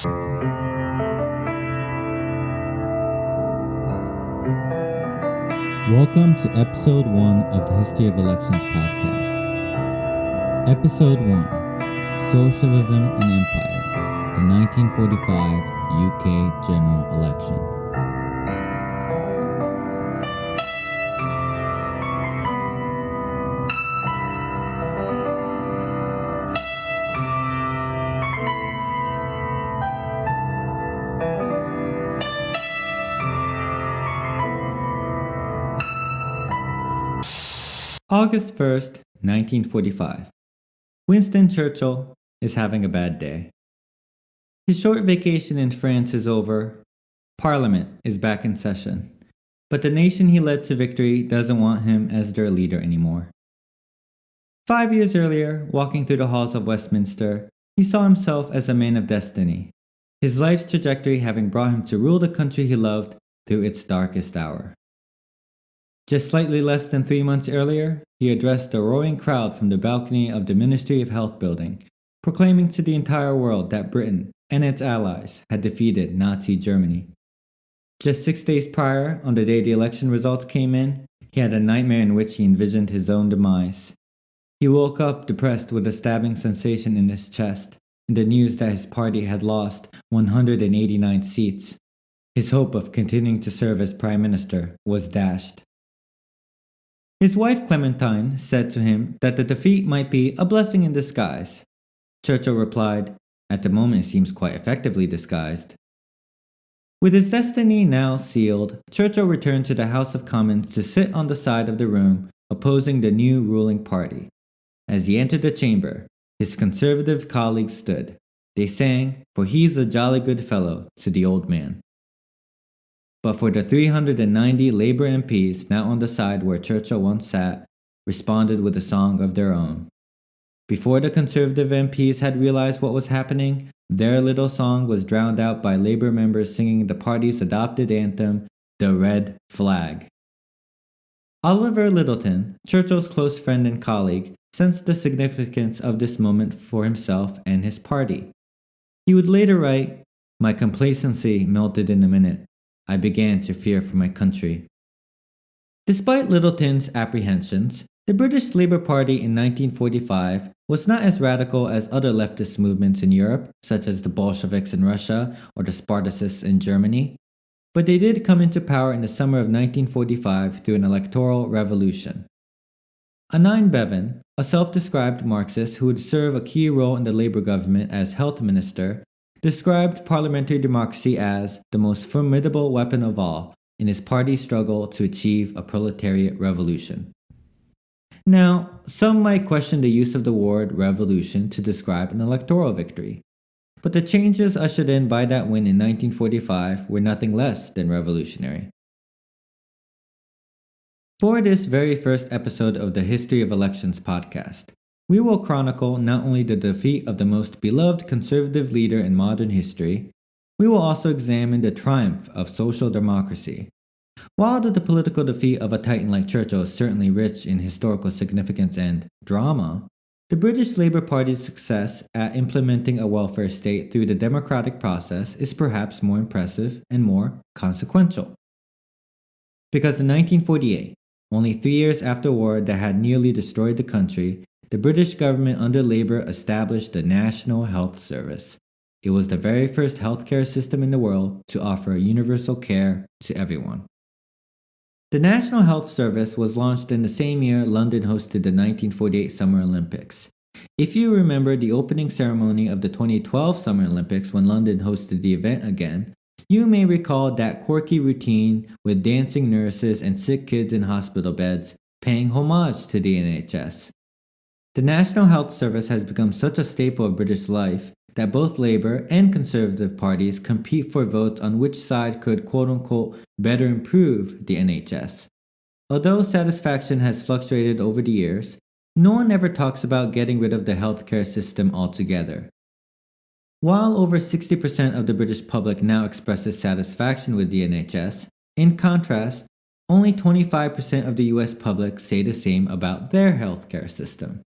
Welcome to Episode 1 of the History of Elections podcast. Episode 1, Socialism and Empire, the 1945 UK General Election. August 1st, 1945. Winston Churchill is having a bad day. His short vacation in France is over. Parliament is back in session. But the nation he led to victory doesn't want him as their leader anymore. 5 years earlier, walking through the halls of Westminster, he saw himself as a man of destiny, his life's trajectory having brought him to rule the country he loved through its darkest hour. Just slightly less than 3 months earlier, he addressed a roaring crowd from the balcony of the Ministry of Health building, proclaiming to the entire world that Britain and its allies had defeated Nazi Germany. Just 6 days prior, on the day the election results came in, he had a nightmare in which he envisioned his own demise. He woke up depressed with a stabbing sensation in his chest, and the news that his party had lost 189 seats. His hope of continuing to serve as Prime Minister was dashed. His wife Clementine said to him that the defeat might be a blessing in disguise. Churchill replied, "At the moment it seems quite effectively disguised." With his destiny now sealed, Churchill returned to the House of Commons to sit on the side of the room opposing the new ruling party. As he entered the chamber, his conservative colleagues stood. They sang, "For he's a jolly good fellow," to the old man. But for the 390 Labour MPs now on the side where Churchill once sat, responded with a song of their own. Before the Conservative MPs had realized what was happening, their little song was drowned out by Labour members singing the party's adopted anthem, The Red Flag. Oliver Lyttelton, Churchill's close friend and colleague, sensed the significance of this moment for himself and his party. He would later write, "My complacency melted in a minute. I began to fear for my country." Despite Lyttelton's apprehensions, the British Labour Party in 1945 was not as radical as other leftist movements in Europe, such as the Bolsheviks in Russia or the Spartacists in Germany, but they did come into power in the summer of 1945 through an electoral revolution. Anine Bevan, a self-described Marxist who would serve a key role in the Labour government as health minister, described parliamentary democracy as the most formidable weapon of all in his party's struggle to achieve a proletariat revolution. Now, some might question the use of the word revolution to describe an electoral victory, but the changes ushered in by that win in 1945 were nothing less than revolutionary. For this very first episode of the History of Elections podcast, we will chronicle not only the defeat of the most beloved conservative leader in modern history, we will also examine the triumph of social democracy. While the political defeat of a titan like Churchill is certainly rich in historical significance and drama, the British Labour Party's success at implementing a welfare state through the democratic process is perhaps more impressive and more consequential. Because in 1948, only 3 years after a war that had nearly destroyed the country, the British government under Labour established the National Health Service. It was the very first healthcare system in the world to offer universal care to everyone. The National Health Service was launched in the same year London hosted the 1948 Summer Olympics. If you remember the opening ceremony of the 2012 Summer Olympics when London hosted the event again, you may recall that quirky routine with dancing nurses and sick kids in hospital beds, paying homage to the NHS. The National Health Service has become such a staple of British life that both Labour and Conservative parties compete for votes on which side could quote-unquote better improve the NHS. Although satisfaction has fluctuated over the years, no one ever talks about getting rid of the healthcare system altogether. While over 60% of the British public now expresses satisfaction with the NHS, in contrast, only 25% of the US public say the same about their healthcare system.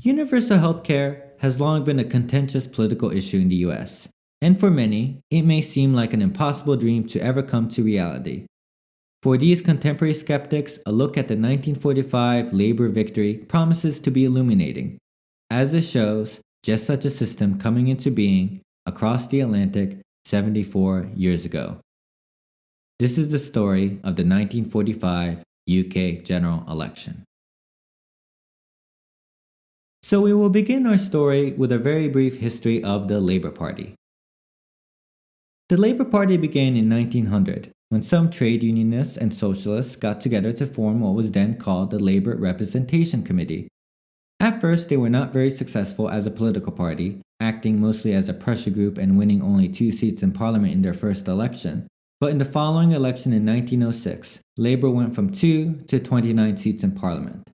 Universal healthcare has long been a contentious political issue in the US, and for many, it may seem like an impossible dream to ever come to reality. For these contemporary skeptics, a look at the 1945 labor victory promises to be illuminating, as it shows just such a system coming into being across the Atlantic 74 years ago. This is the story of the 1945 UK general election. So we will begin our story with a very brief history of the Labour Party. The Labour Party began in 1900 when some trade unionists and socialists got together to form what was then called the Labour Representation Committee. At first, they were not very successful as a political party, acting mostly as a pressure group and winning only 2 seats in Parliament in their first election. But in the following election in 1906, Labour went from 2 to 29 seats in Parliament.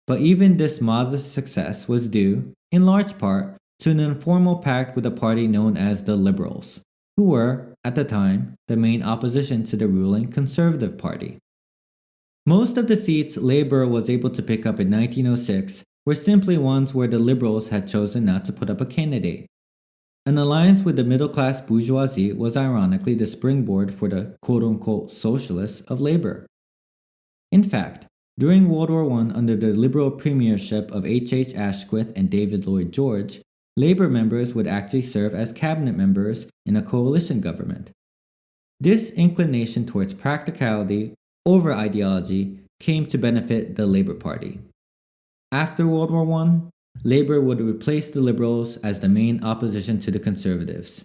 But even this modest success was due, in large part, to an informal pact with a party known as the Liberals, who were, at the time, the main opposition to the ruling Conservative Party. Most of the seats Labour was able to pick up in 1906 were simply ones where the Liberals had chosen not to put up a candidate. An alliance with the middle-class bourgeoisie was ironically the springboard for the quote-unquote socialists of Labour. In fact, during World War I under the Liberal premiership of H. Asquith and David Lloyd George, Labour members would actually serve as cabinet members in a coalition government. This inclination towards practicality over ideology came to benefit the Labour Party. After World War I, Labour would replace the Liberals as the main opposition to the Conservatives.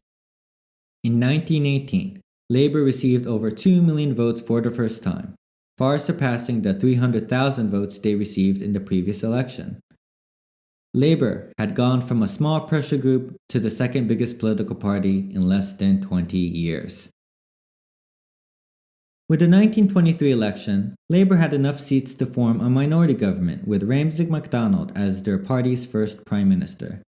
In 1918, Labour received over 2 million votes for the first time, far surpassing the 300,000 votes they received in the previous election. Labour had gone from a small pressure group to the second biggest political party in less than 20 years. With the 1923 election, Labour had enough seats to form a minority government with Ramsay MacDonald as their party's first prime minister.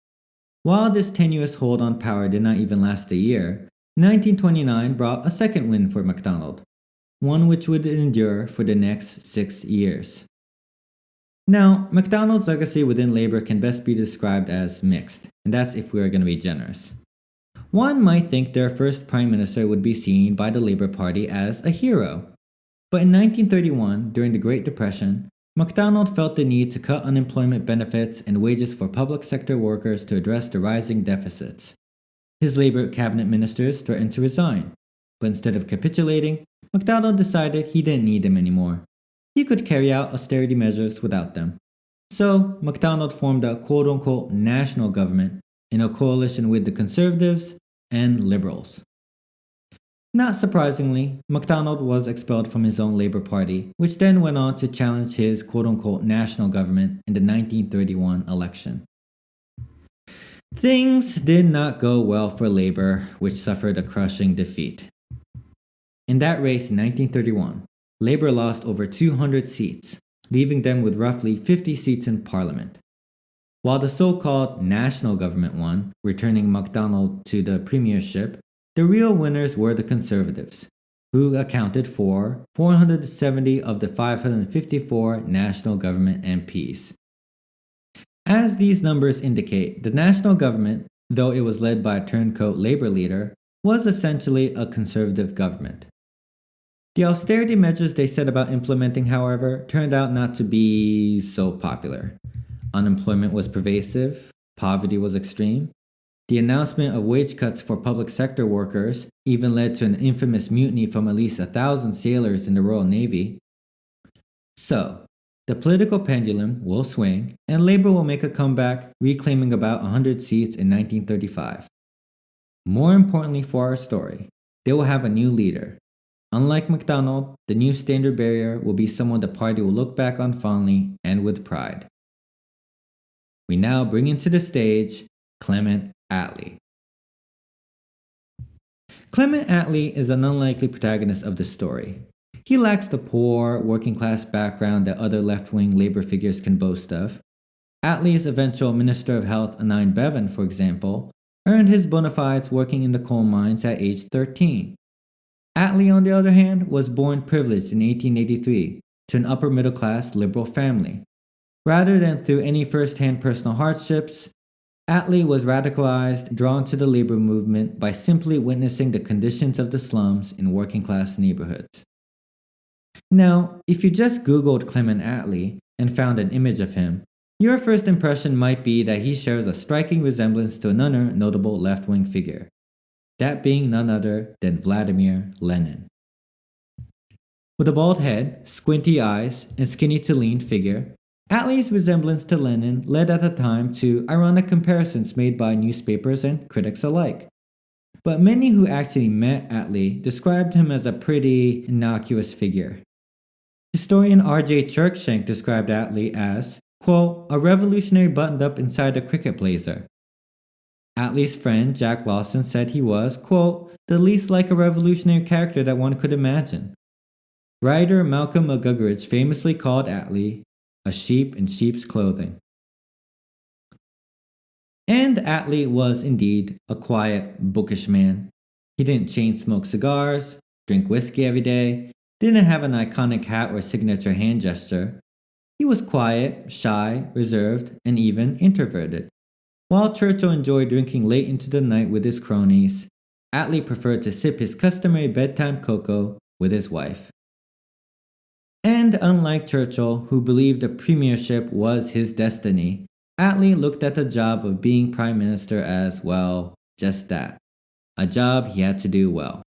While this tenuous hold on power did not even last a year, 1929 brought a second win for MacDonald, one which would endure for the next 6 years. Now, MacDonald's legacy within Labour can best be described as mixed, and that's if we are going to be generous. One might think their first prime minister would be seen by the Labour Party as a hero. But in 1931, during the Great Depression, MacDonald felt the need to cut unemployment benefits and wages for public sector workers to address the rising deficits. His Labour cabinet ministers threatened to resign, but instead of capitulating, MacDonald decided he didn't need them anymore. He could carry out austerity measures without them. So, MacDonald formed a quote-unquote national government in a coalition with the Conservatives and Liberals. Not surprisingly, MacDonald was expelled from his own Labour Party, which then went on to challenge his quote-unquote national government in the 1931 election. Things did not go well for Labour, which suffered a crushing defeat. In that race in 1931, Labour lost over 200 seats, leaving them with roughly 50 seats in Parliament. While the so-called national government won, returning MacDonald to the premiership, the real winners were the Conservatives, who accounted for 470 of the 554 national government MPs. As these numbers indicate, the national government, though it was led by a turncoat Labour leader, was essentially a conservative government. The austerity measures they set about implementing, however, turned out not to be so popular. Unemployment was pervasive, poverty was extreme. The announcement of wage cuts for public sector workers even led to an infamous mutiny from at least 1,000 sailors in the Royal Navy. So, the political pendulum will swing, and Labour will make a comeback, reclaiming about 100 seats in 1935. More importantly for our story, they will have a new leader. Unlike MacDonald, the new standard bearer will be someone the party will look back on fondly and with pride. We now bring into the stage Clement Atlee. Clement Atlee is an unlikely protagonist of this story. He lacks the poor, working-class background that other left-wing Labour figures can boast of. Attlee's eventual Minister of Health, Anine Bevan, for example, earned his bona fides working in the coal mines at age 13. Atlee, on the other hand, was born privileged in 1883 to an upper-middle-class Liberal family. Rather than through any first-hand personal hardships, Atlee was radicalized, drawn to the labor movement by simply witnessing the conditions of the slums in working-class neighborhoods. Now, if you just Googled Clement Atlee and found an image of him, your first impression might be that he shares a striking resemblance to another notable left-wing figure, that being none other than Vladimir Lenin. With a bald head, squinty eyes, and skinny to lean figure, Atlee's resemblance to Lenin led at the time to ironic comparisons made by newspapers and critics alike. But many who actually met Atlee described him as a pretty innocuous figure. Historian R.J. Churkshank described Atlee as, quote, a revolutionary buttoned up inside a cricket blazer. Atlee's friend Jack Lawson said he was, quote, the least like a revolutionary character that one could imagine. Writer Malcolm McGuggeridge famously called Atlee a sheep in sheep's clothing. And Atlee was indeed a quiet, bookish man. He didn't chain smoke cigars, drink whiskey every day, didn't have an iconic hat or signature hand gesture. He was quiet, shy, reserved, and even introverted. While Churchill enjoyed drinking late into the night with his cronies, Atlee preferred to sip his customary bedtime cocoa with his wife. And unlike Churchill, who believed the premiership was his destiny, Atlee looked at the job of being prime minister as, well, just that. A job he had to do well.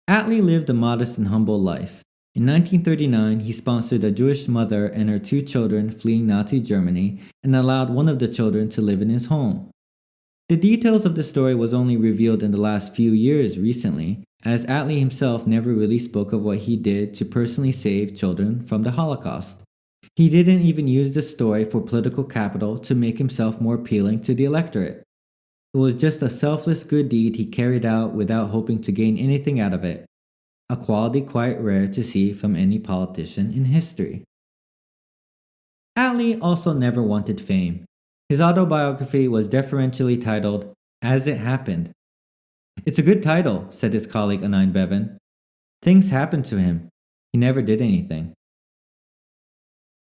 Atlee lived a modest and humble life. In 1939, he sponsored a Jewish mother and her 2 children fleeing Nazi Germany and allowed one of the children to live in his home. The details of the story was only revealed in the last few years recently, as Atlee himself never really spoke of what he did to personally save children from the Holocaust. He didn't even use the story for political capital to make himself more appealing to the electorate. It was just a selfless good deed he carried out without hoping to gain anything out of it, a quality quite rare to see from any politician in history. Atlee also never wanted fame. His autobiography was deferentially titled, As It Happened. It's a good title, said his colleague Anine Bevan. Things happened to him. He never did anything.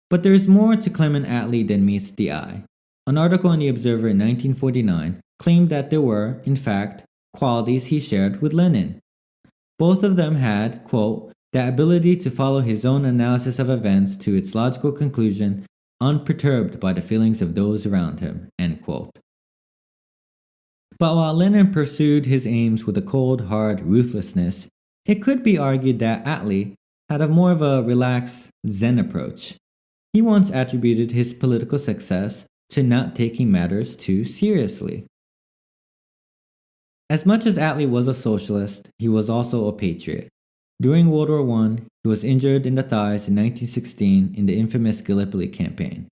But there is more to Clement Atlee than meets the eye. An article in The Observer in 1949 claimed that there were, in fact, qualities he shared with Lenin. Both of them had, quote, the ability to follow his own analysis of events to its logical conclusion, unperturbed by the feelings of those around him, end quote. But while Lenin pursued his aims with a cold, hard ruthlessness, it could be argued that Atlee had a more of a relaxed, zen approach. He once attributed his political success to not taking matters too seriously. As much as Atlee was a socialist, he was also a patriot. During World War I, he was injured in the thighs in 1916 in the infamous Gallipoli campaign.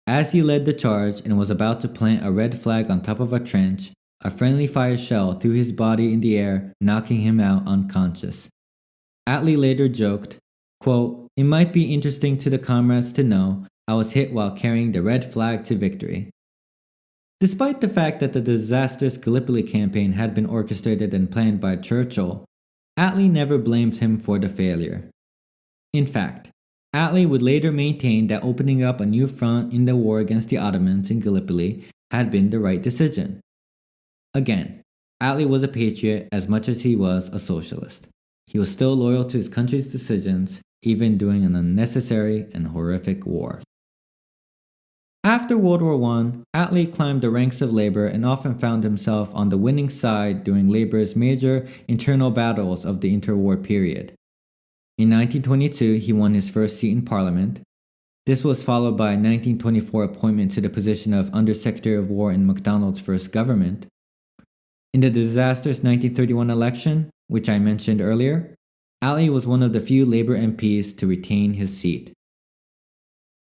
As he led the charge and was about to plant a red flag on top of a trench, a friendly fire shell threw his body in the air, knocking him out unconscious. Atlee later joked, quote, it might be interesting to the comrades to know I was hit while carrying the red flag to victory. Despite the fact that the disastrous Gallipoli campaign had been orchestrated and planned by Churchill, Atlee never blamed him for the failure. In fact, Atlee would later maintain that opening up a new front in the war against the Ottomans in Gallipoli had been the right decision. Again, Atlee was a patriot as much as he was a socialist. He was still loyal to his country's decisions, even during an unnecessary and horrific war. After World War I, Atlee climbed the ranks of labor and often found himself on the winning side during labor's major internal battles of the interwar period. In 1922, he won his first seat in Parliament. This was followed by a 1924 appointment to the position of Undersecretary of War in MacDonald's first government. In the disastrous 1931 election, which I mentioned earlier, Atlee was one of the few Labour MPs to retain his seat.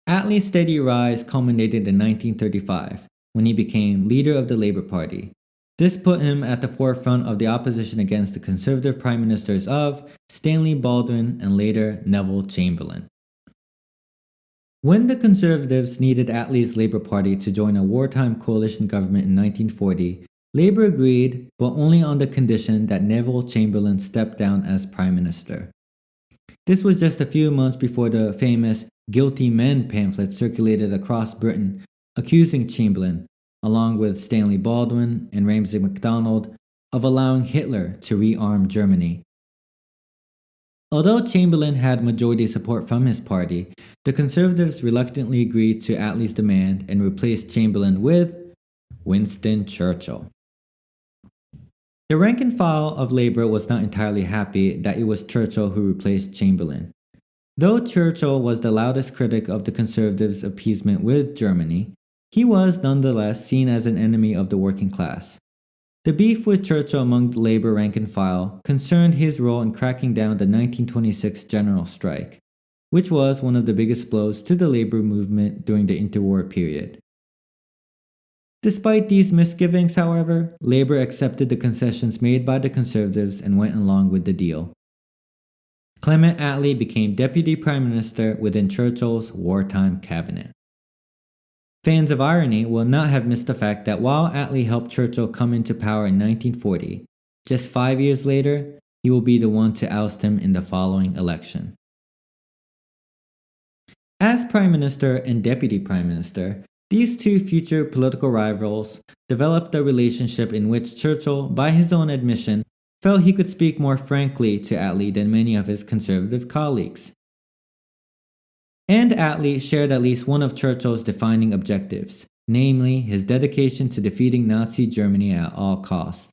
Attlee's steady rise culminated in 1935, when he became leader of the Labour Party. This put him at the forefront of the opposition against the Conservative Prime Ministers of Stanley Baldwin and later Neville Chamberlain. When the Conservatives needed Attlee's Labour Party to join a wartime coalition government in 1940, Labour agreed, but only on the condition that Neville Chamberlain stepped down as Prime Minister. This was just a few months before the famous Guilty Men pamphlet circulated across Britain, accusing Chamberlain, along with Stanley Baldwin and Ramsay MacDonald, of allowing Hitler to rearm Germany. Although Chamberlain had majority support from his party, the Conservatives reluctantly agreed to Attlee's demand and replaced Chamberlain with Winston Churchill. The rank and file of Labour was not entirely happy that it was Churchill who replaced Chamberlain. Though Churchill was the loudest critic of the Conservatives' appeasement with Germany, he was nonetheless seen as an enemy of the working class. The beef with Churchill among the Labour rank and file concerned his role in cracking down the 1926 general strike, which was one of the biggest blows to the Labour movement during the interwar period. Despite these misgivings, however, Labour accepted the concessions made by the Conservatives and went along with the deal. Clement Attlee became Deputy Prime Minister within Churchill's wartime cabinet. Fans of irony will not have missed the fact that while Attlee helped Churchill come into power in 1940, just 5 years later, he will be the one to oust him in the following election. As Prime Minister and Deputy Prime Minister, these two future political rivals developed a relationship in which Churchill, by his own admission, felt he could speak more frankly to Attlee than many of his Conservative colleagues. And Attlee shared at least one of Churchill's defining objectives, namely his dedication to defeating Nazi Germany at all costs.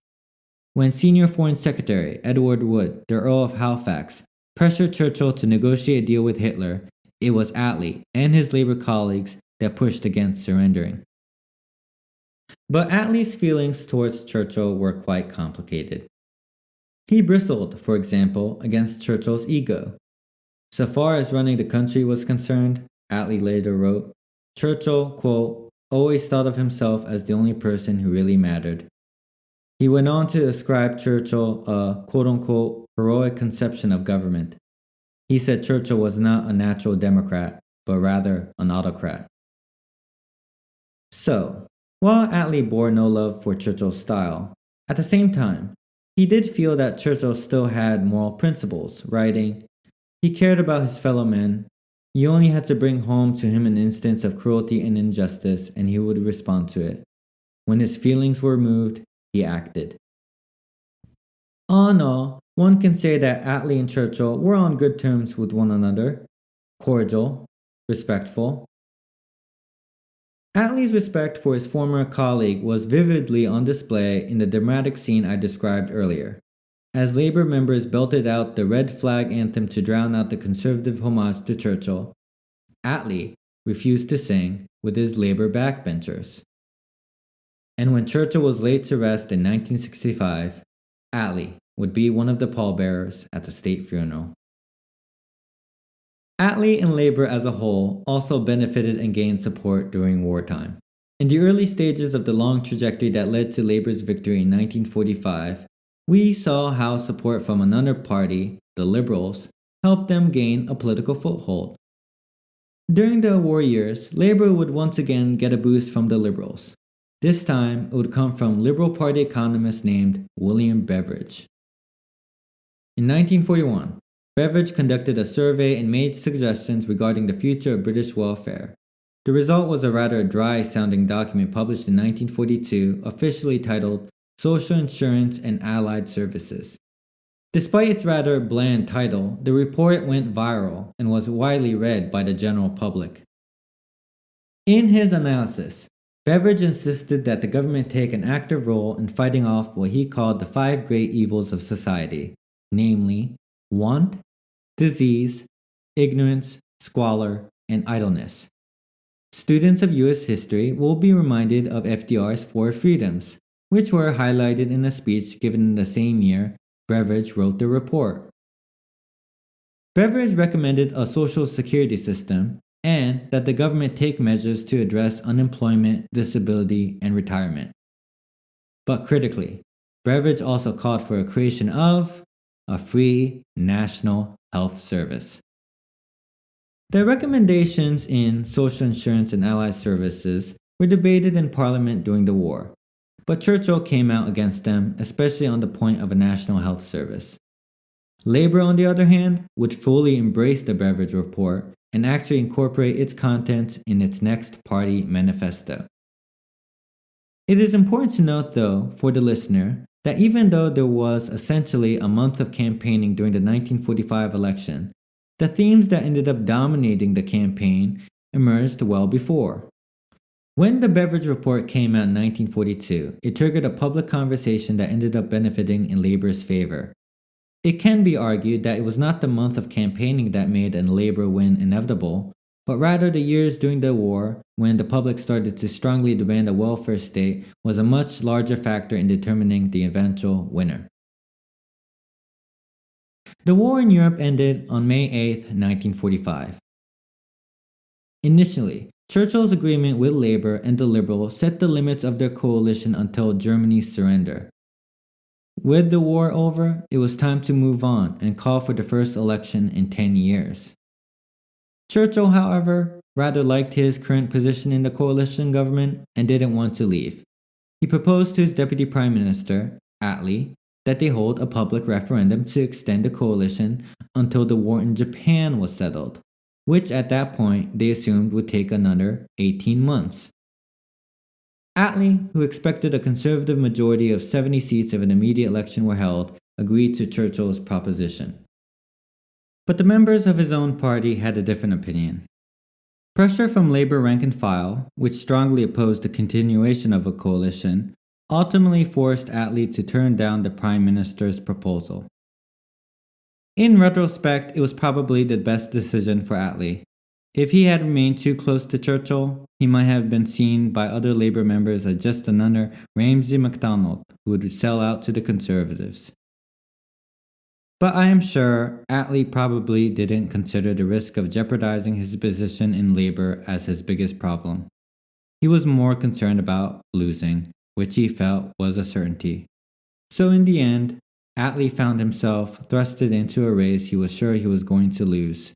When Senior Foreign Secretary Edward Wood, the Earl of Halifax, pressured Churchill to negotiate a deal with Hitler, it was Attlee and his Labour colleagues that pushed against surrendering. But Attlee's feelings towards Churchill were quite complicated. He bristled, for example, against Churchill's ego. So far as running the country was concerned, Attlee later wrote, Churchill, quote, always thought of himself as the only person who really mattered. He went on to ascribe Churchill a quote-unquote heroic conception of government. He said Churchill was not a natural democrat, but rather an autocrat. So, while Attlee bore no love for Churchill's style, at the same time, he did feel that Churchill still had moral principles, writing, he cared about his fellow men. You only had to bring home to him an instance of cruelty and injustice, and he would respond to it. When his feelings were moved, he acted. All in all, one can say that Attlee and Churchill were on good terms with one another, cordial, respectful. Attlee's respect for his former colleague was vividly on display in the dramatic scene I described earlier, as Labour members belted out the red flag anthem to drown out the Conservative homage to Churchill. Attlee refused to sing with his Labour backbenchers. And when Churchill was laid to rest in 1965, Attlee would be one of the pallbearers at the state funeral. Attlee and Labour as a whole also benefited and gained support during wartime. In the early stages of the long trajectory that led to Labour's victory in 1945, we saw how support from another party, the Liberals, helped them gain a political foothold. During the war years, Labour would once again get a boost from the Liberals. This time, it would come from Liberal Party economist named William Beveridge. In 1941, Beveridge conducted a survey and made suggestions regarding the future of British welfare. The result was a rather dry-sounding document published in 1942, officially titled Social Insurance and Allied Services. Despite its rather bland title, the report went viral and was widely read by the general public. In his analysis, Beveridge insisted that the government take an active role in fighting off what he called the 5 great evils of society, namely, want, disease, ignorance, squalor, and idleness. Students of U.S. history will be reminded of FDR's 4 freedoms, which were highlighted in a speech given in the same year Beveridge wrote the report. Beveridge recommended a social security system and that the government take measures to address unemployment, disability, and retirement. But critically, Beveridge also called for a creation of a free national health service. The recommendations in Social Insurance and Allied Services were debated in Parliament during the war, but Churchill came out against them, especially on the point of a national health service. Labour, on the other hand, would fully embrace the Beveridge report and actually incorporate its contents in its next party manifesto. It is important to note, though, for the listener, that even though there was essentially a month of campaigning during the 1945 election, the themes that ended up dominating the campaign emerged well before. When the Beverage Report came out in 1942, it triggered a public conversation that ended up benefiting in Labour's favor. It can be argued that it was not the month of campaigning that made a Labour win inevitable, but rather the years during the war when the public started to strongly demand a welfare state was a much larger factor in determining the eventual winner. The war in Europe ended on May 8, 1945. Initially, Churchill's agreement with Labour and the Liberals set the limits of their coalition until Germany's surrender. With the war over, it was time to move on and call for the first election in 10 years. Churchill, however, rather liked his current position in the coalition government and didn't want to leave. He proposed to his deputy prime minister, Attlee, that they hold a public referendum to extend the coalition until the war in Japan was settled, which at that point they assumed would take another 18 months. Attlee, who expected a conservative majority of 70 seats if an immediate election were held, agreed to Churchill's proposition. But the members of his own party had a different opinion. Pressure from Labour rank and file, which strongly opposed the continuation of a coalition, ultimately forced Attlee to turn down the Prime Minister's proposal. In retrospect, it was probably the best decision for Attlee. If he had remained too close to Churchill, he might have been seen by other Labour members as just another Ramsay MacDonald who would sell out to the Conservatives. But I am sure Attlee probably didn't consider the risk of jeopardizing his position in Labour as his biggest problem. He was more concerned about losing, which he felt was a certainty. So in the end, Attlee found himself thrusted into a race he was sure he was going to lose,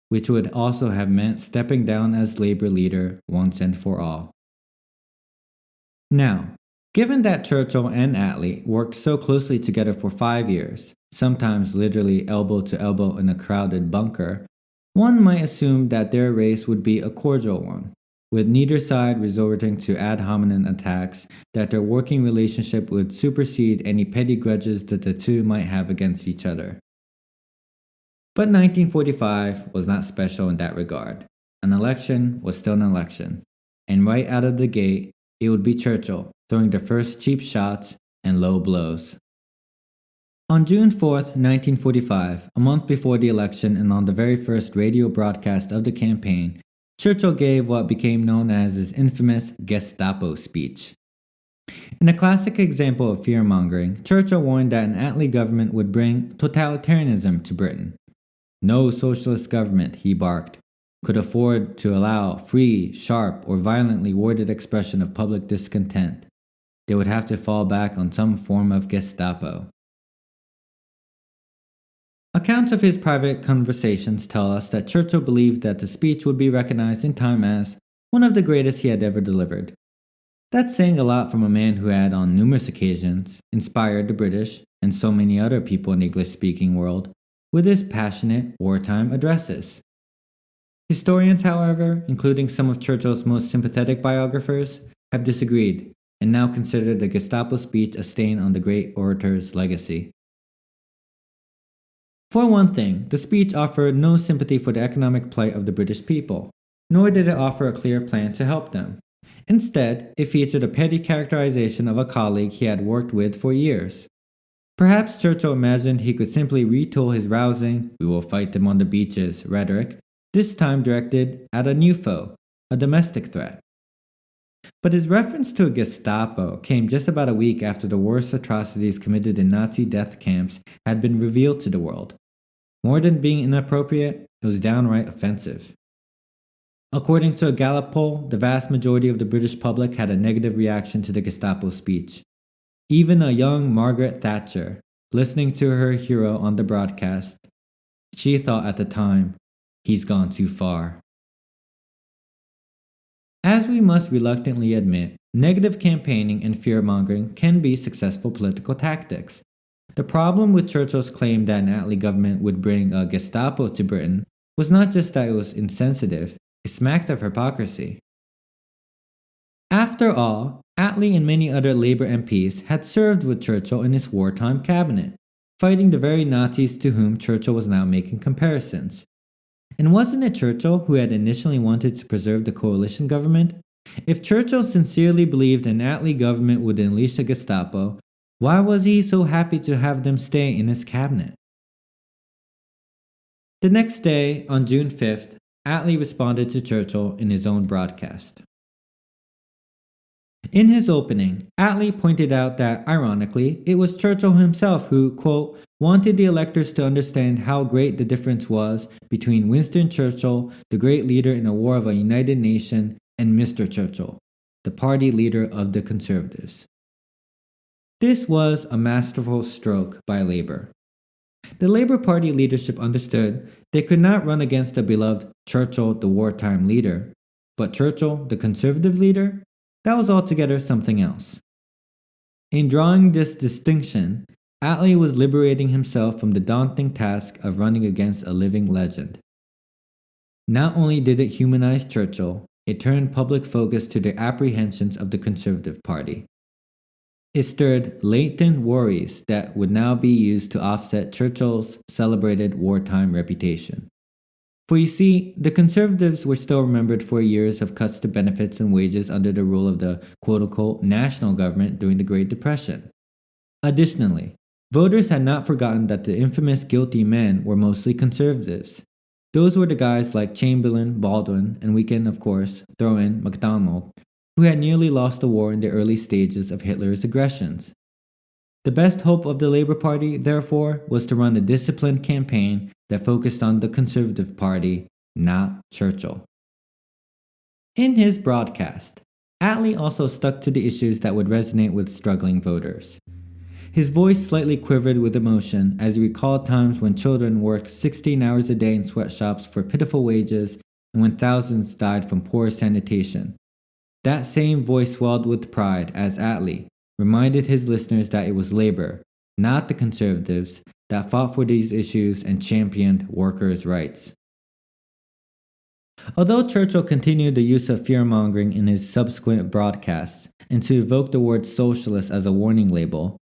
which would also have meant stepping down as Labour leader once and for all. Now, given that Churchill and Attlee worked so closely together for 5 years, sometimes literally elbow to elbow in a crowded bunker, one might assume that their race would be a cordial one, with neither side resorting to ad hominem attacks, that their working relationship would supersede any petty grudges that the two might have against each other. But 1945 was not special in that regard. An election was still an election, and right out of the gate, it would be Churchill throwing the first cheap shots and low blows. On June 4th, 1945, a month before the election and on the very first radio broadcast of the campaign, Churchill gave what became known as his infamous Gestapo speech. In a classic example of fear-mongering, Churchill warned that an Attlee government would bring totalitarianism to Britain. No socialist government, he barked, could afford to allow free, sharp, or violently worded expression of public discontent. They would have to fall back on some form of Gestapo. Accounts of his private conversations tell us that Churchill believed that the speech would be recognized in time as one of the greatest he had ever delivered. That's saying a lot from a man who had, on numerous occasions, inspired the British and so many other people in the English-speaking world with his passionate wartime addresses. Historians, however, including some of Churchill's most sympathetic biographers, have disagreed and now consider the Gestapo speech a stain on the great orator's legacy. For one thing, the speech offered no sympathy for the economic plight of the British people, nor did it offer a clear plan to help them. Instead, it featured a petty characterization of a colleague he had worked with for years. Perhaps Churchill imagined he could simply retool his rousing, "we will fight them on the beaches" rhetoric, this time directed at a new foe, a domestic threat. But his reference to a Gestapo came just about a week after the worst atrocities committed in Nazi death camps had been revealed to the world. More than being inappropriate, it was downright offensive. According to a Gallup poll, the vast majority of the British public had a negative reaction to the Gestapo speech. Even a young Margaret Thatcher, listening to her hero on the broadcast, she thought at the time, "He's gone too far." As we must reluctantly admit, negative campaigning and fear-mongering can be successful political tactics. The problem with Churchill's claim that an Attlee government would bring a Gestapo to Britain was not just that it was insensitive, it smacked of hypocrisy. After all, Attlee and many other Labour MPs had served with Churchill in his wartime cabinet, fighting the very Nazis to whom Churchill was now making comparisons. And wasn't it Churchill who had initially wanted to preserve the coalition government? If Churchill sincerely believed an Attlee government would unleash the Gestapo, why was he so happy to have them stay in his cabinet? The next day, on June 5th, Attlee responded to Churchill in his own broadcast. In his opening, Attlee pointed out that, ironically, it was Churchill himself who, quote, wanted the electors to understand how great the difference was between Winston Churchill, the great leader in the war of a united nation, and Mr. Churchill, the party leader of the Conservatives. This was a masterful stroke by Labour. The Labour Party leadership understood they could not run against the beloved Churchill, the wartime leader, but Churchill, the Conservative leader, that was altogether something else. In drawing this distinction, Attlee was liberating himself from the daunting task of running against a living legend. Not only did it humanize Churchill, it turned public focus to the apprehensions of the Conservative Party. It stirred latent worries that would now be used to offset Churchill's celebrated wartime reputation. For you see, the Conservatives were still remembered for years of cuts to benefits and wages under the rule of the quote-unquote national government during the Great Depression. Additionally, voters had not forgotten that the infamous guilty men were mostly Conservatives. Those were the guys like Chamberlain, Baldwin, and we can, of course, throw in MacDonald, who had nearly lost the war in the early stages of Hitler's aggressions. The best hope of the Labour Party, therefore, was to run a disciplined campaign that focused on the Conservative Party, not Churchill. In his broadcast, Attlee also stuck to the issues that would resonate with struggling voters. His voice slightly quivered with emotion as he recalled times when children worked 16 hours a day in sweatshops for pitiful wages and when thousands died from poor sanitation. That same voice swelled with pride as Attlee reminded his listeners that it was Labour, not the Conservatives, that fought for these issues and championed workers' rights. Although Churchill continued the use of fear-mongering in his subsequent broadcasts and to evoke the word socialist as a warning label,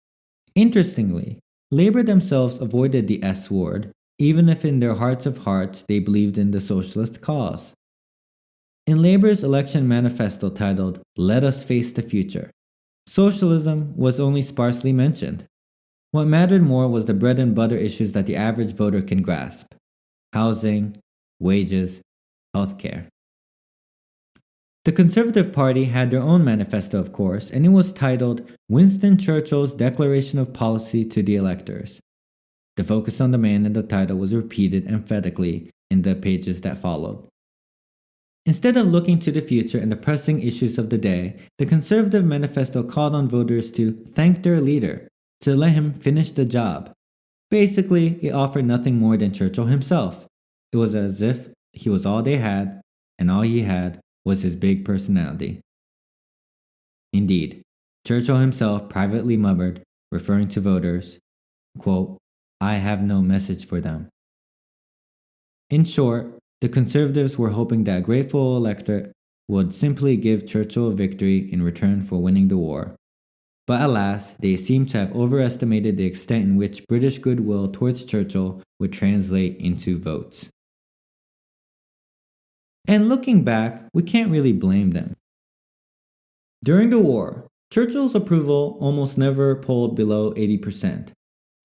interestingly, Labour themselves avoided the S word, even if in their hearts of hearts they believed in the socialist cause. In Labour's election manifesto titled, "Let Us Face the Future," socialism was only sparsely mentioned. What mattered more was the bread and butter issues that the average voter can grasp: housing, wages, healthcare. The Conservative Party had their own manifesto, of course, and it was titled Winston Churchill's Declaration of Policy to the Electors. The focus on the man in the title was repeated emphatically in the pages that followed. Instead of looking to the future and the pressing issues of the day, the Conservative Manifesto called on voters to thank their leader, to let him finish the job. Basically, it offered nothing more than Churchill himself. It was as if he was all they had, and all he had was his big personality. Indeed, Churchill himself privately murmured, referring to voters, quote, "I have no message for them." In short, the Conservatives were hoping that a grateful electorate would simply give Churchill a victory in return for winning the war. But alas, they seem to have overestimated the extent in which British goodwill towards Churchill would translate into votes. And looking back, we can't really blame them. During the war, Churchill's approval almost never polled below 80%.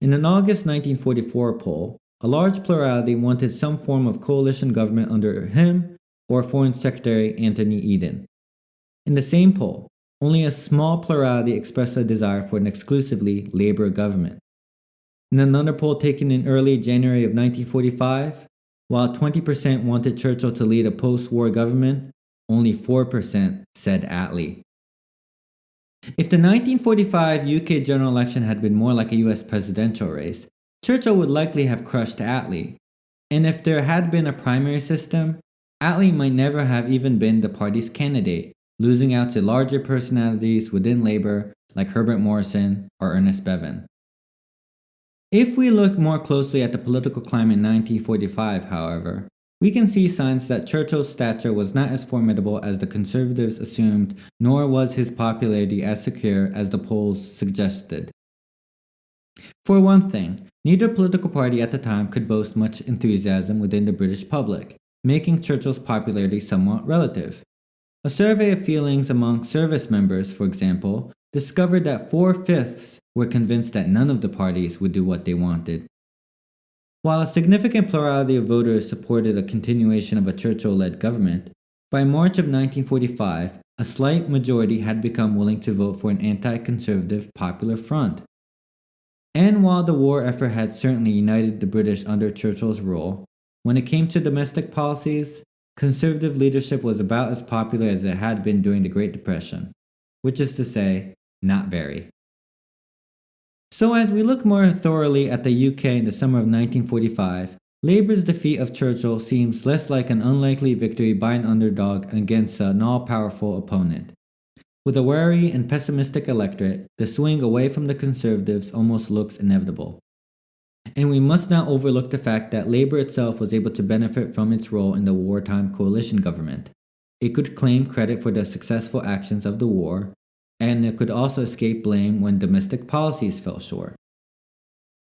In an August 1944 poll, a large plurality wanted some form of coalition government under him or Foreign Secretary Anthony Eden. In the same poll, only a small plurality expressed a desire for an exclusively Labour government. In another poll taken in early January of 1945, while 20% wanted Churchill to lead a post-war government, only 4% said Attlee. If the 1945 UK general election had been more like a US presidential race, Churchill would likely have crushed Attlee. And if there had been a primary system, Attlee might never have even been the party's candidate, losing out to larger personalities within Labour like Herbert Morrison or Ernest Bevin. If we look more closely at the political climate in 1945, however, we can see signs that Churchill's stature was not as formidable as the Conservatives assumed, nor was his popularity as secure as the polls suggested. For one thing, neither political party at the time could boast much enthusiasm within the British public, making Churchill's popularity somewhat relative. A survey of feelings among service members, for example, discovered that 4/5 were convinced that none of the parties would do what they wanted. While a significant plurality of voters supported a continuation of a Churchill-led government, by March of 1945, a slight majority had become willing to vote for an anti-conservative popular front. And while the war effort had certainly united the British under Churchill's rule, when it came to domestic policies, conservative leadership was about as popular as it had been during the Great Depression, which is to say, not very. So as we look more thoroughly at the UK in the summer of 1945, Labour's defeat of Churchill seems less like an unlikely victory by an underdog against an all-powerful opponent. With a wary and pessimistic electorate, the swing away from the Conservatives almost looks inevitable. And we must not overlook the fact that Labour itself was able to benefit from its role in the wartime coalition government. It could claim credit for the successful actions of the war, and it could also escape blame when domestic policies fell short.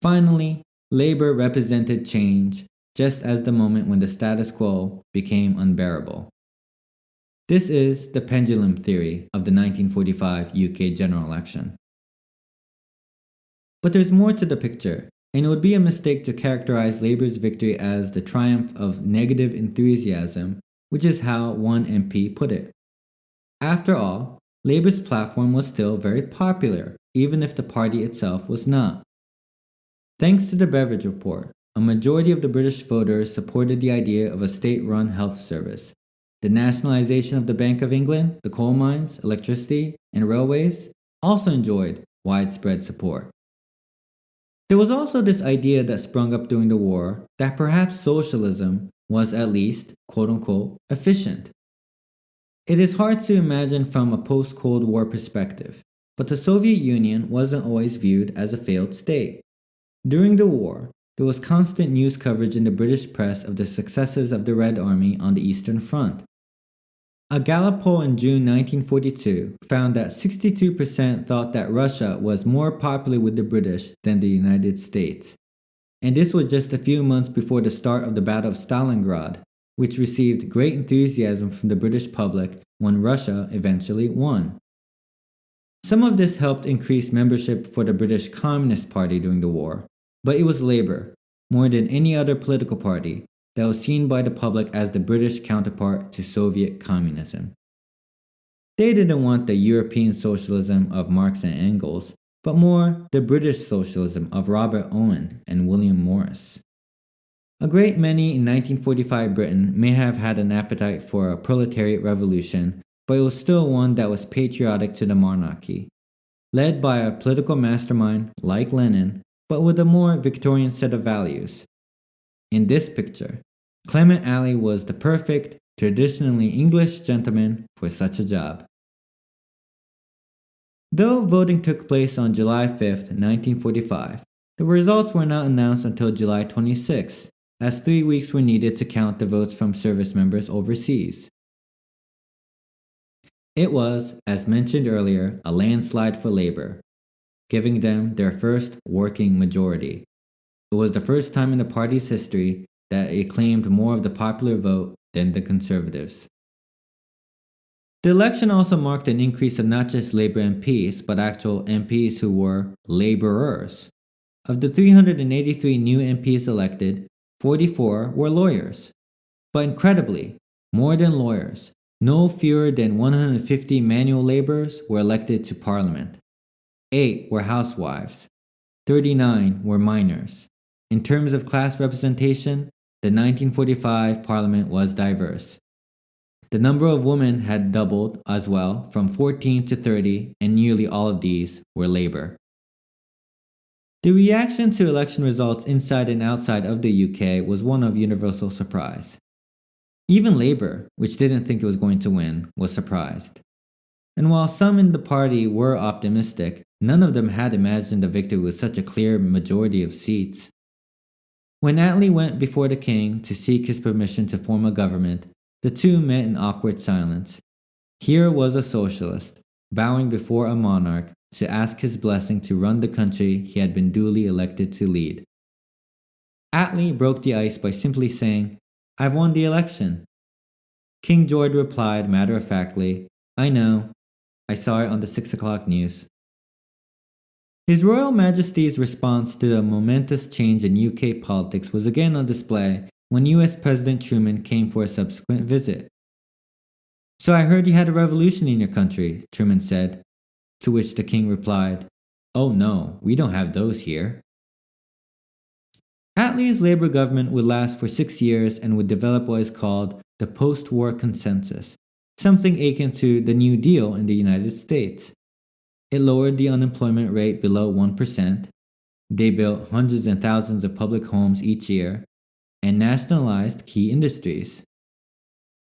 Finally, Labour represented change, just as the moment when the status quo became unbearable. This is the pendulum theory of the 1945 UK general election. But there's more to the picture, and it would be a mistake to characterize Labour's victory as the triumph of negative enthusiasm, which is how one MP put it. After all, Labour's platform was still very popular, even if the party itself was not. Thanks to the Beverage Report, a majority of the British voters supported the idea of a state-run health service. The nationalisation of the Bank of England, the coal mines, electricity, and railways also enjoyed widespread support. There was also this idea that sprung up during the war that perhaps socialism was at least, quote-unquote, efficient. It is hard to imagine from a post-Cold War perspective, but the Soviet Union wasn't always viewed as a failed state. During the war, there was constant news coverage in the British press of the successes of the Red Army on the Eastern Front. A Gallup poll in June 1942 found that 62% thought that Russia was more popular with the British than the United States. And this was just a few months before the start of the Battle of Stalingrad, which received great enthusiasm from the British public when Russia eventually won. Some of this helped increase membership for the British Communist Party during the war, but it was Labour, more than any other political party, that was seen by the public as the British counterpart to Soviet communism. They didn't want the European socialism of Marx and Engels, but more the British socialism of Robert Owen and William Morris. A great many in 1945 Britain may have had an appetite for a proletariat revolution, but it was still one that was patriotic to the monarchy, led by a political mastermind like Lenin, but with a more Victorian set of values. In this picture, Clement Atlee was the perfect, traditionally English gentleman for such a job. Though voting took place on July 5, 1945, the results were not announced until July 26, as 3 weeks were needed to count the votes from service members overseas. It was, as mentioned earlier, a landslide for Labour, giving them their first working majority. It was the first time in the party's history that it claimed more of the popular vote than the Conservatives. The election also marked an increase of not just Labour MPs, but actual MPs who were labourers. Of the 383 new MPs elected, 44 were lawyers. But incredibly, more than lawyers, no fewer than 150 manual labourers were elected to Parliament. 8 were housewives. 39 were minors. In terms of class representation, the 1945 Parliament was diverse. The number of women had doubled as well, from 14 to 30, and nearly all of these were Labour. The reaction to election results inside and outside of the UK was one of universal surprise. Even Labour, which didn't think it was going to win, was surprised. And while some in the party were optimistic, none of them had imagined a victory with such a clear majority of seats. When Attlee went before the king to seek his permission to form a government, the two met in awkward silence. Here was a socialist, bowing before a monarch to ask his blessing to run the country he had been duly elected to lead. Attlee broke the ice by simply saying, "I've won the election." King George replied matter-of-factly, "I know. I saw it on the 6 o'clock news." His Royal Majesty's response to the momentous change in UK politics was again on display when US President Truman came for a subsequent visit. "So I heard you had a revolution in your country," Truman said, to which the king replied, "Oh no, we don't have those here." Attlee's Labour government would last for 6 years and would develop what is called the post-war consensus, something akin to the New Deal in the United States. It lowered the unemployment rate below 1%, they built hundreds and thousands of public homes each year, and nationalized key industries.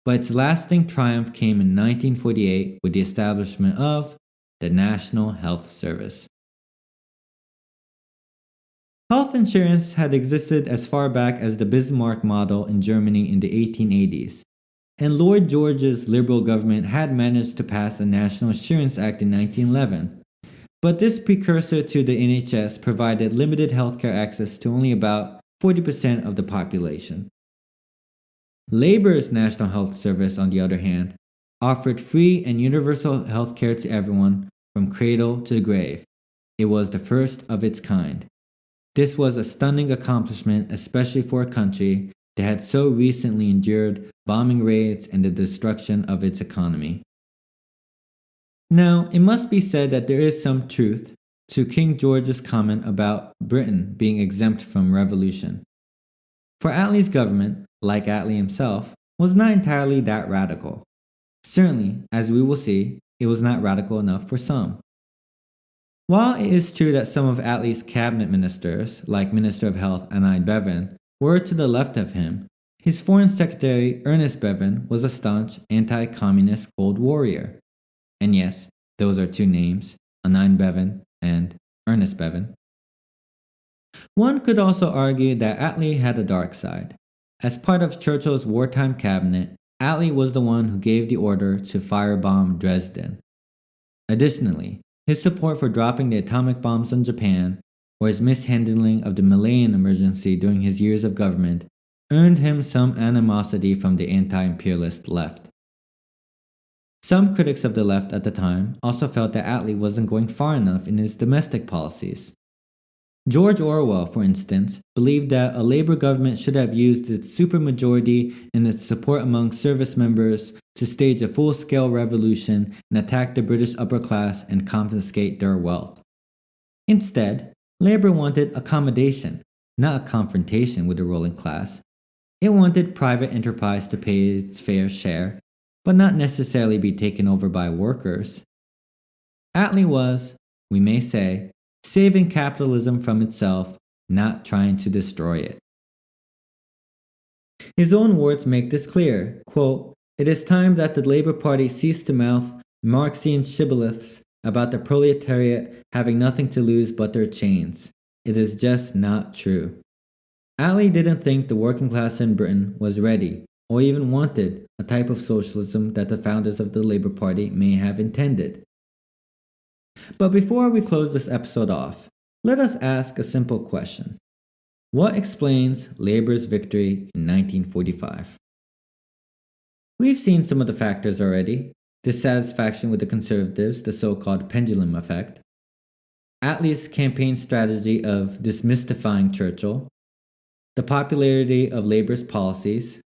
But its lasting triumph came in 1948 with the establishment of the National Health Service. Health insurance had existed as far back as the Bismarck model in Germany in the 1880s, and Lord George's Liberal government had managed to pass a National Insurance Act in 1911. But this precursor to the NHS provided limited healthcare access to only about 40% of the population. Labour's National Health Service, on the other hand, offered free and universal healthcare to everyone from cradle to the grave. It was the first of its kind. This was a stunning accomplishment, especially for a country that had so recently endured bombing raids and the destruction of its economy. Now, it must be said that there is some truth to King George's comment about Britain being exempt from revolution. For Attlee's government, like Attlee himself, was not entirely that radical. Certainly, as we will see, it was not radical enough for some. While it is true that some of Attlee's cabinet ministers, like Minister of Health Annie Bevan, were to the left of him, his Foreign Secretary Ernest Bevin was a staunch anti-communist Cold Warrior. And yes, those are two names, Annie Bevan and Ernest Bevin. One could also argue that Attlee had a dark side. As part of Churchill's wartime cabinet, Attlee was the one who gave the order to firebomb Dresden. Additionally, his support for dropping the atomic bombs on Japan, or his mishandling of the Malayan emergency during his years of government, earned him some animosity from the anti-imperialist left. Some critics of the left at the time also felt that Attlee wasn't going far enough in his domestic policies. George Orwell, for instance, believed that a Labour government should have used its supermajority and its support among service members to stage a full-scale revolution and attack the British upper class and confiscate their wealth. Instead, Labour wanted accommodation, not a confrontation with the ruling class. It wanted private enterprise to pay its fair share, but not necessarily be taken over by workers. Attlee was, we may say, saving capitalism from itself, not trying to destroy it. His own words make this clear, quote, "It is time that the Labour Party ceased to mouth Marxian shibboleths about the proletariat having nothing to lose but their chains. It is just not true." Attlee didn't think the working class in Britain was ready, or even wanted, a type of socialism that the founders of the Labour Party may have intended. But before we close this episode off, let us ask a simple question. What explains Labour's victory in 1945? We've seen some of the factors already: dissatisfaction with the Conservatives, the so-called pendulum effect; Attlee's campaign strategy of dismystifying Churchill; the popularity of Labour's policies.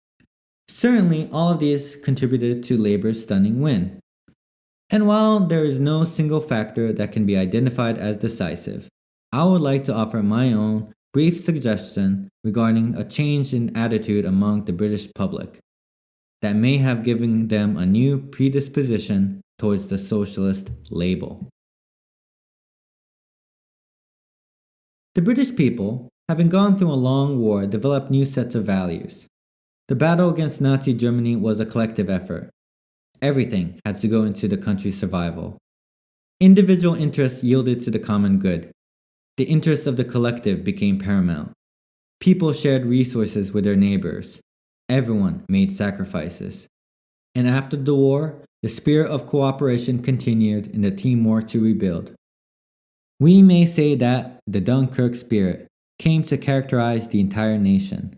Certainly, all of these contributed to Labour's stunning win. And while there is no single factor that can be identified as decisive, I would like to offer my own brief suggestion regarding a change in attitude among the British public that may have given them a new predisposition towards the socialist label. The British people, having gone through a long war, developed new sets of values. The battle against Nazi Germany was a collective effort. Everything had to go into the country's survival. Individual interests yielded to the common good. The interests of the collective became paramount. People shared resources with their neighbors. Everyone made sacrifices. And after the war, the spirit of cooperation continued in the teamwork to rebuild. We may say that the Dunkirk spirit came to characterize the entire nation.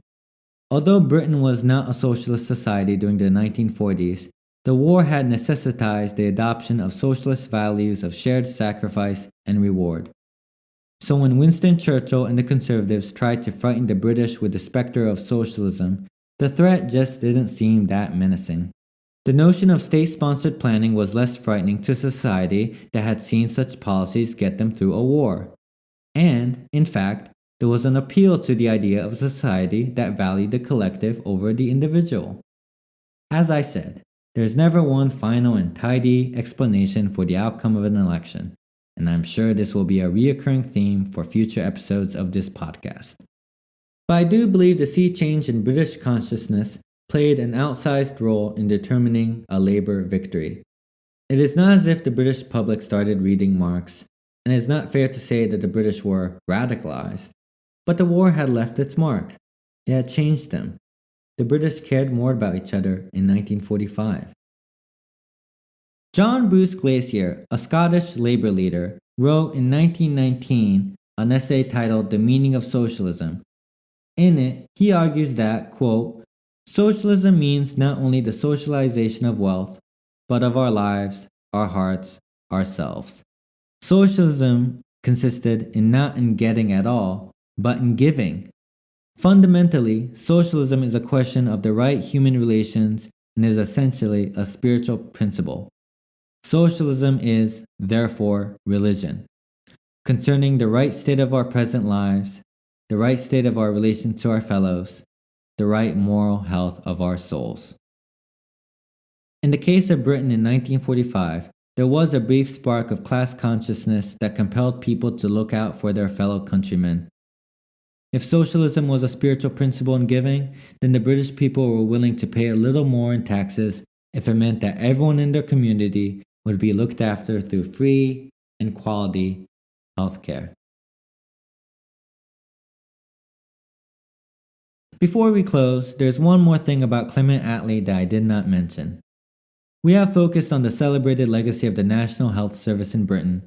Although Britain was not a socialist society during the 1940s, the war had necessitized the adoption of socialist values of shared sacrifice and reward. So when Winston Churchill and the Conservatives tried to frighten the British with the specter of socialism, the threat just didn't seem that menacing. The notion of state-sponsored planning was less frightening to society that had seen such policies get them through a war. And, in fact, there was an appeal to the idea of a society that valued the collective over the individual. As I said, there's never one final and tidy explanation for the outcome of an election, and I'm sure this will be a recurring theme for future episodes of this podcast. But I do believe the sea change in British consciousness played an outsized role in determining a Labour victory. It is not as if the British public started reading Marx, and it is not fair to say that the British were radicalized. But the war had left its mark. It had changed them. The British cared more about each other in 1945. John Bruce Glacier, a Scottish Labour leader, wrote in 1919 an essay titled The Meaning of Socialism. In it, he argues that, quote, socialism means not only the socialization of wealth, but of our lives, our hearts, ourselves. Socialism consisted not in getting at all, but in giving. Fundamentally, socialism is a question of the right human relations and is essentially a spiritual principle. Socialism is, therefore, religion, concerning the right state of our present lives, the right state of our relation to our fellows, the right moral health of our souls. In the case of Britain in 1945, there was a brief spark of class consciousness that compelled people to look out for their fellow countrymen. If socialism was a spiritual principle in giving, then the British people were willing to pay a little more in taxes if it meant that everyone in their community would be looked after through free and quality healthcare. Before we close, there's one more thing about Clement Atlee that I did not mention. We have focused on the celebrated legacy of the National Health Service in Britain,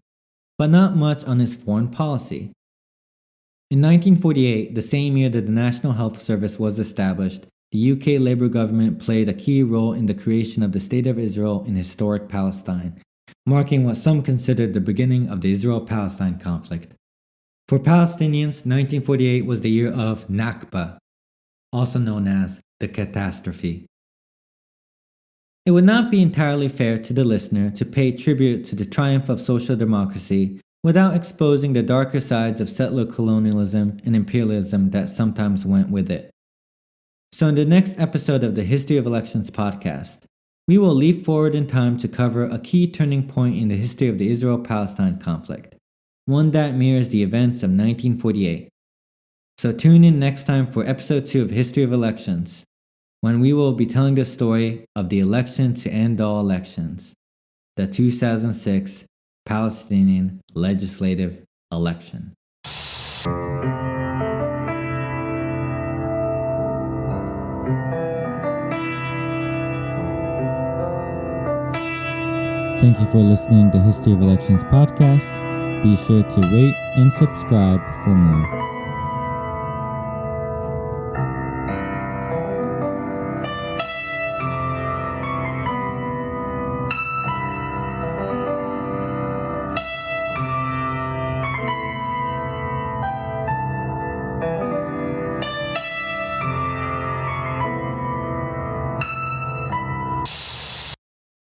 but not much on his foreign policy. In 1948, the same year that the National Health Service was established, the UK Labour government played a key role in the creation of the State of Israel in historic Palestine, marking what some considered the beginning of the Israel-Palestine conflict. For Palestinians, 1948 was the year of Nakba, also known as the catastrophe. It would not be entirely fair to the listener to pay tribute to the triumph of social democracy without exposing the darker sides of settler colonialism and imperialism that sometimes went with it. So in the next episode of the History of Elections podcast, we will leap forward in time to cover a key turning point in the history of the Israel-Palestine conflict, one that mirrors the events of 1948. So tune in next time for episode 2 of History of Elections, when we will be telling the story of the election to end all elections, the 2006 Palestinian legislative election. Thank you for listening to History of Elections podcast. Be sure to rate and subscribe for more.